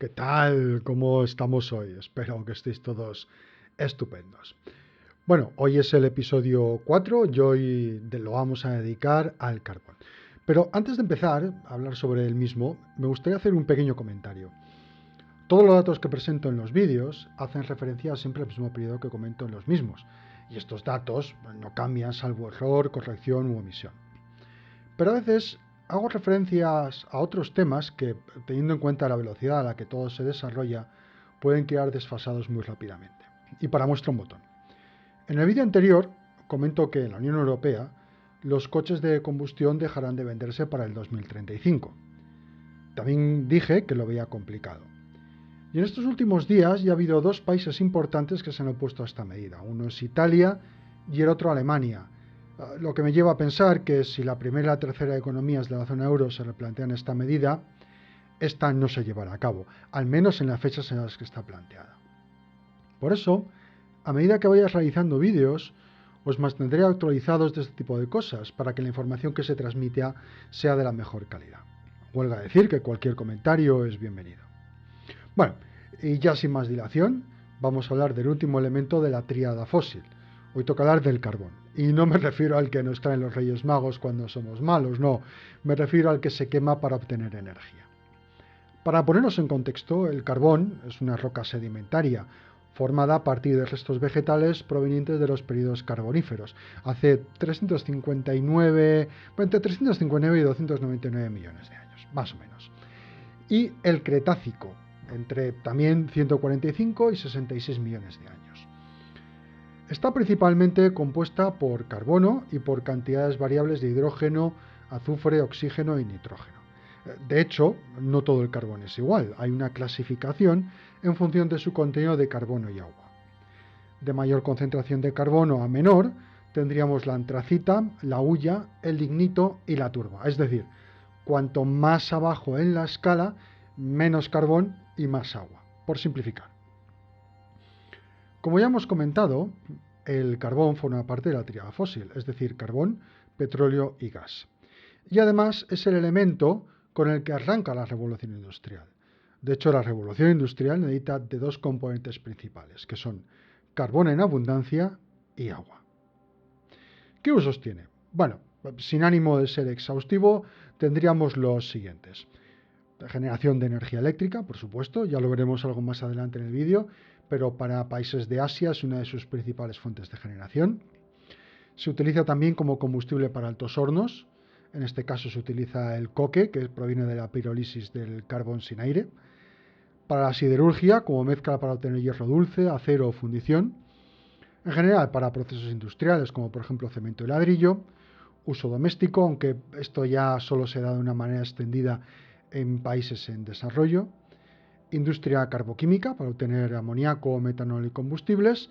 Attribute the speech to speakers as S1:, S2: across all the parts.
S1: ¿Qué tal? ¿Cómo estamos hoy? Espero que estéis todos estupendos. Bueno, hoy es el episodio 4 y hoy lo vamos a dedicar al carbón. Pero antes de empezar a hablar sobre el mismo, me gustaría hacer un pequeño comentario. Todos los datos que presento en los vídeos hacen referencia siempre al mismo periodo que comento en los mismos, y estos datos no cambian salvo error, corrección u omisión. Pero a veces hago referencias a otros temas que, teniendo en cuenta la velocidad a la que todo se desarrolla, pueden quedar desfasados muy rápidamente. Y para muestra un botón. En el vídeo anterior comento que en la Unión Europea los coches de combustión dejarán de venderse para el 2035. También dije que lo veía complicado. Y en estos últimos días ya ha habido dos países importantes que se han opuesto a esta medida. Uno es Italia y el otro Alemania. Lo que me lleva a pensar que si la primera y la tercera economías de la zona euro se replantean esta medida, esta no se llevará a cabo, al menos en las fechas en las que está planteada. Por eso, a medida que vaya realizando vídeos, os mantendré actualizados de este tipo de cosas para que la información que se transmita sea de la mejor calidad. Huelga a decir que cualquier comentario es bienvenido. Bueno, y ya sin más dilación, vamos a hablar del último elemento de la tríada fósil. Hoy toca hablar del carbón. Y no me refiero al que nos traen los Reyes Magos cuando somos malos, no. Me refiero al que se quema para obtener energía. Para ponernos en contexto, el carbón es una roca sedimentaria formada a partir de restos vegetales provenientes de los períodos carboníferos, hace 359, entre 359 y 299 millones de años, más o menos. Y el Cretácico, entre también 145 y 66 millones de años. Está principalmente compuesta por carbono y por cantidades variables de hidrógeno, azufre, oxígeno y nitrógeno. De hecho, no todo el carbón es igual, hay una clasificación en función de su contenido de carbono y agua. De mayor concentración de carbono a menor, tendríamos la antracita, la hulla, el lignito y la turba. Es decir, cuanto más abajo en la escala, menos carbón y más agua, por simplificar. Como ya hemos comentado, el carbón forma parte de la tríada fósil, es decir, carbón, petróleo y gas. Y además es el elemento con el que arranca la revolución industrial. De hecho, la revolución industrial necesita de dos componentes principales, que son carbón en abundancia y agua. ¿Qué usos tiene? Bueno, sin ánimo de ser exhaustivo, tendríamos los siguientes. Generación de energía eléctrica, por supuesto, ya lo veremos algo más adelante en el vídeo, pero para países de Asia es una de sus principales fuentes de generación. Se utiliza también como combustible para altos hornos, en este caso se utiliza el coque, que proviene de la pirólisis del carbón sin aire. Para la siderurgia, como mezcla para obtener hierro dulce, acero o fundición. En general, para procesos industriales, como por ejemplo cemento y ladrillo. Uso doméstico, aunque esto ya solo se da de una manera extendida en países en desarrollo, industria carboquímica para obtener amoníaco, metanol y combustibles,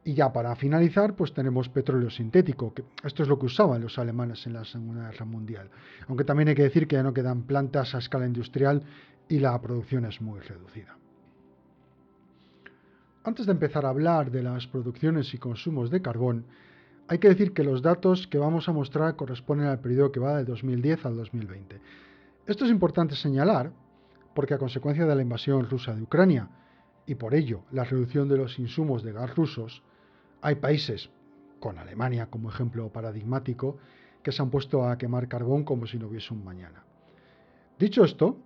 S1: y ya para finalizar pues tenemos petróleo sintético, que esto es lo que usaban los alemanes en la Segunda Guerra Mundial, aunque también hay que decir que ya no quedan plantas a escala industrial y la producción es muy reducida. Antes de empezar a hablar de las producciones y consumos de carbón, hay que decir que los datos que vamos a mostrar corresponden al periodo que va del 2010 al 2020. Esto es importante señalar porque a consecuencia de la invasión rusa de Ucrania y por ello la reducción de los insumos de gas rusos, hay países, con Alemania como ejemplo paradigmático, que se han puesto a quemar carbón como si no hubiese un mañana. Dicho esto,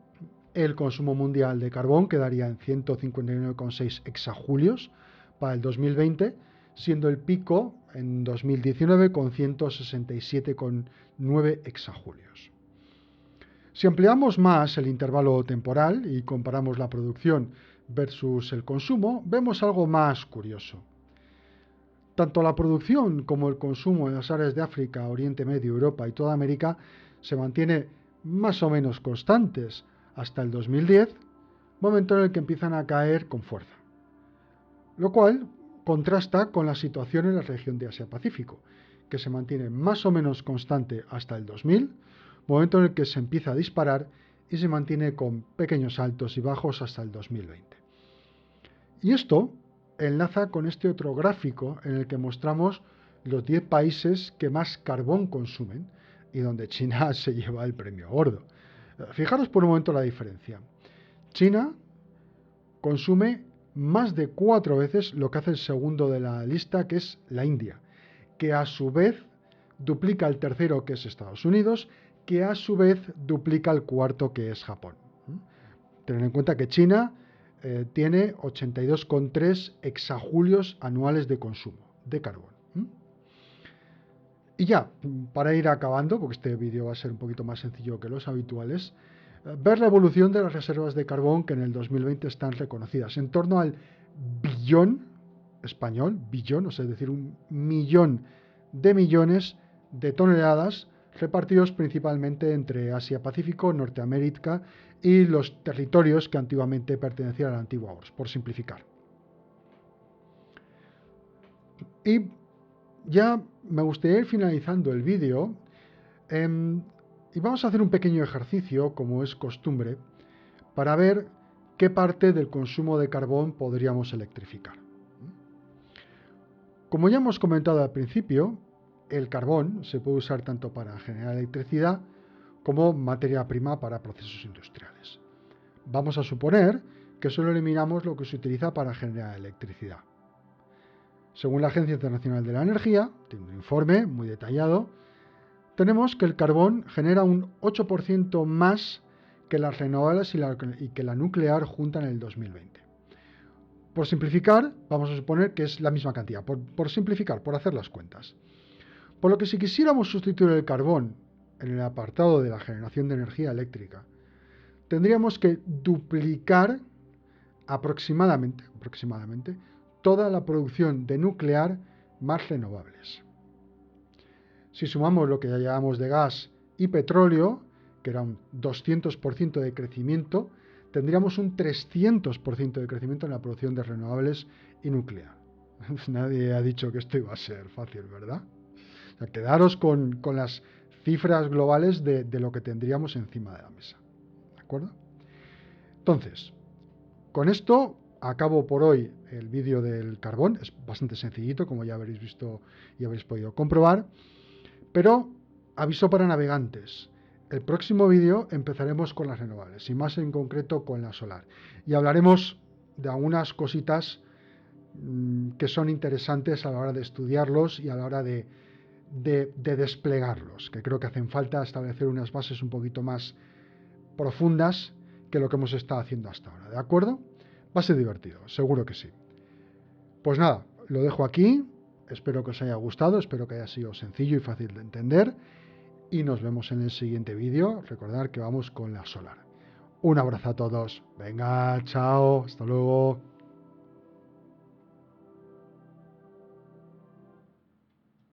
S1: el consumo mundial de carbón quedaría en 159,6 exajulios para el 2020, siendo el pico en 2019 con 167,9 exajulios. Si ampliamos más el intervalo temporal y comparamos la producción versus el consumo, vemos algo más curioso. Tanto la producción como el consumo en las áreas de África, Oriente Medio, Europa y toda América se mantiene más o menos constantes hasta el 2010, momento en el que empiezan a caer con fuerza. Lo cual contrasta con la situación en la región de Asia-Pacífico, que se mantiene más o menos constante hasta el 2000, momento en el que se empieza a disparar y se mantiene con pequeños altos y bajos hasta el 2020. Y esto enlaza con este otro gráfico en el que mostramos los 10 países que más carbón consumen y donde China se lleva el premio gordo. Fijaros por un momento la diferencia. China consume más de 4 veces lo que hace el segundo de la lista, que es la India, que a su vez duplica el tercero, que es Estados Unidos, que a su vez duplica el cuarto, que es Japón. Tener en cuenta que China tiene 82,3 exajulios anuales de consumo de carbón. Y ya, para ir acabando, porque este vídeo va a ser un poquito más sencillo que los habituales, ver la evolución de las reservas de carbón que en el 2020 están reconocidas, en torno al billón español, billón, o sea, es decir, 1 millón de millones de toneladas repartidos principalmente entre Asia-Pacífico, Norteamérica y los territorios que antiguamente pertenecían a la antigua URSS, por simplificar. Y ya me gustaría ir finalizando el vídeo y vamos a hacer un pequeño ejercicio, como es costumbre, para ver qué parte del consumo de carbón podríamos electrificar. Como ya hemos comentado al principio, el carbón se puede usar tanto para generar electricidad como materia prima para procesos industriales. Vamos a suponer que solo eliminamos lo que se utiliza para generar electricidad. Según la Agencia Internacional de la Energía, tiene un informe muy detallado, tenemos que el carbón genera un 8% más que las renovables y que la nuclear junta en el 2020. Por simplificar, vamos a suponer que es la misma cantidad, por simplificar, por hacer las cuentas. Por lo que si quisiéramos sustituir el carbón en el apartado de la generación de energía eléctrica, tendríamos que duplicar aproximadamente toda la producción de nuclear más renovables. Si sumamos lo que ya llevamos de gas y petróleo, que era un 200% de crecimiento, tendríamos un 300% de crecimiento en la producción de renovables y nuclear. Nadie ha dicho que esto iba a ser fácil, ¿verdad? O sea, quedaros con las cifras globales de lo que tendríamos encima de la mesa. ¿De acuerdo? Entonces, con esto acabo por hoy el vídeo del carbón. Es bastante sencillito, como ya habréis visto y habéis podido comprobar. Pero aviso para navegantes. El próximo vídeo empezaremos con las renovables y más en concreto con la solar. Y hablaremos de algunas cositas que son interesantes a la hora de estudiarlos y a la hora de desplegarlos, que creo que hacen falta establecer unas bases un poquito más profundas que lo que hemos estado haciendo hasta ahora. ¿De acuerdo? Va a ser divertido, seguro que sí. Pues nada, lo dejo aquí. Espero que os haya gustado, espero que haya sido sencillo y fácil de entender. Y nos vemos en el siguiente vídeo. Recordad que vamos con la solar. Un abrazo a todos. Venga, chao, hasta luego.